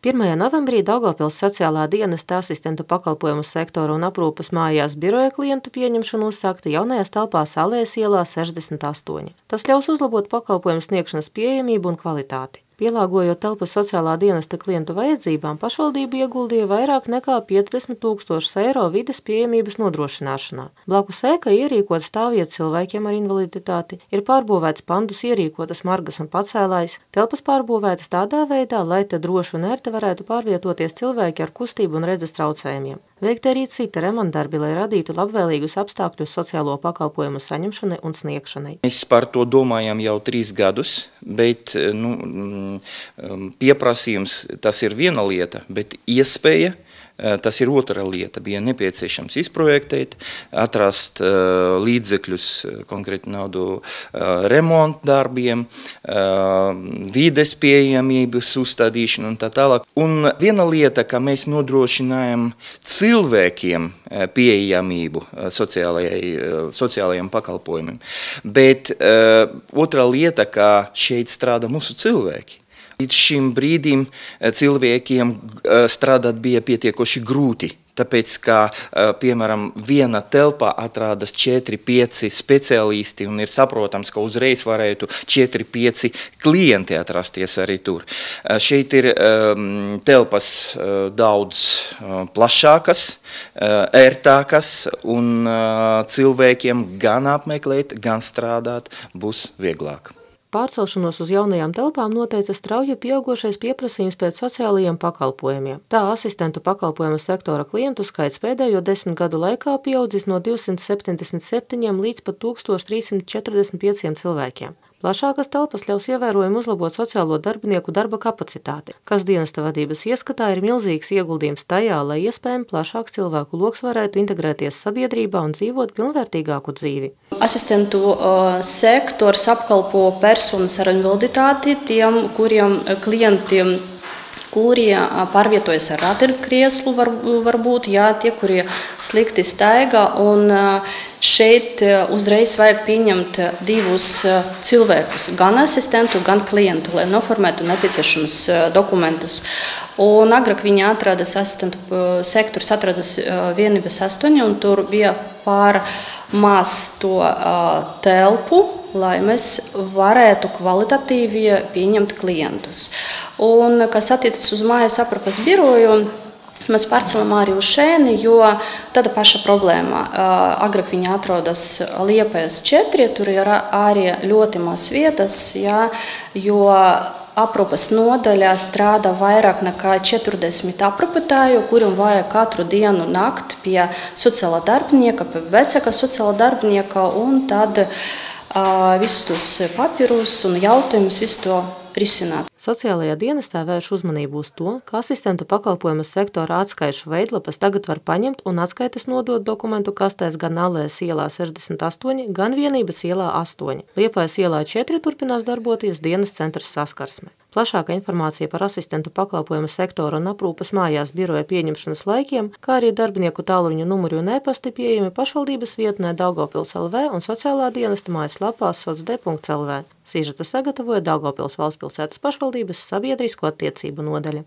1. novembrī Daugavpils sociālā dienesta asistentu pakalpojumu sektora un aprūpes mājās biroja klientu pieņemšanu uzsākta jaunajās telpās Alējas ielā 68. Tas ļaus uzlabot pakalpojumu sniegšanas pieejamību un kvalitāti. Pielāgojot telpas sociālā dienesta klientu vajadzībām, pašvaldība ieguldīja vairāk nekā 50 000 eiro vides pieejamības nodrošināšanā. Blakus ēkai ierīkot stāvvietas cilvēkiem ar invaliditāti, ir pārbūvēts pandus ierīkotas margas un pacēlājs, telpas pārbūvētas tādā veidā, lai te droši un ērti varētu pārvietoties cilvēki ar kustību un redzes traucējumiem. Veikti arī citi remontdarbi, lai radītu labvēlīgus apstākļus sociālo pakalpojumu saņemšanai un sniegšanai. Mēs par to domājam jau 3 gadus, bet pieprasījums tas ir viena lieta, bet iespēja tas ir otra lieta. Bija nepieciešams izprojektēt, atrast līdzekļus, konkrēti naudu remontdarbiem, vides pieejamības uzstādīšanu un tā tālāk. Un viena lieta, ka mēs nodrošinājam cilvēkiem pieejamību sociālajiem pakalpojumiem, bet otra lieta, ka šeit strādā mūsu cilvēki. Līdz šim brīdim cilvēkiem strādāt bija pietiekoši grūti, tāpēc, ka, piemēram, viena telpā atrādas 4-5 speciālisti un ir saprotams, ka uzreiz varētu 4-5 klienti atrasties arī tur. Šeit ir telpas daudz plašākas, ērtākas un cilvēkiem gan apmeklēt, gan strādāt būs vieglāk. Pārcelšanos uz jaunajām telpām noteica strauji pieaugošais pieprasījums pēc sociālajiem pakalpojumiem. Tā asistentu pakalpojumu sektora klientu skaits pēdējo 10 gadu laikā pieaudzis no 277 līdz pat 1345 cilvēkiem. Plašākas telpas ļaus ievērojami uzlabot sociālo darbinieku darba kapacitāti, kas dienesta vadības ieskatā ir milzīgs ieguldījums tajā, lai iespējami plašāks cilvēku loks varētu integrēties sabiedrībā un dzīvot pilnvērtīgāku dzīvi. Asistentu sektors apkalpo personas ar invaliditāti, tiem, klientiem, kuri pārvietojas ar ratiņkrieslu, varbūt, tie, kuri slikti staigā, un šeit uzreiz vajag pieņemt 2 cilvēkus, gan asistentu, gan klientu, lai noformētu nepieciešamus dokumentus. Un agrāk viņi asistentu sektors atradas vienības 8, un tur bija pār maz to telpu, lai mēs varētu kvalitatīvi pieņemt klientus. Un, kas attiecas uz mājas aprūpes biroju, mēs pārcelam arī uz šeini, jo tāda paša problēma. Agrāk viņi atrodas Liepājas 4, tur ir arī ļoti maz vietas, jo aprūpes nodaļā strādā vairāk nekā 40 aprūpētāju, kuriem vajag katru dienu nakt pie sociālā darbinieka, pie vecāka sociālā darbinieka, un tad visus tos papirus un jautājumus visu to risināt. Sociālajā dienestā vērš uzmanību uz to, ka asistentu pakalpojumu sektora atskaišu veidlapas tagad var paņemt un atskaites nodot dokumentu kastēs gan Alējas ielā 68, gan Vienības ielā 8. Liepājas ielā 4 turpinās darboties dienas centrs Saskarsme. Plašāka informācija par asistentu pakalpojumu sektoru un aprūpes mājās biroja pieņemšanas laikiem, kā arī darbinieku tālruņa numuri un e-pasti pieejami pašvaldības vietnē Daugavpils LV un sociālā dienesta mājaslapā socd.lv. Sižeta sagatavoja Daugavpils valstspilsētas pašvaldības sabiedrisko attiecību nodaļa.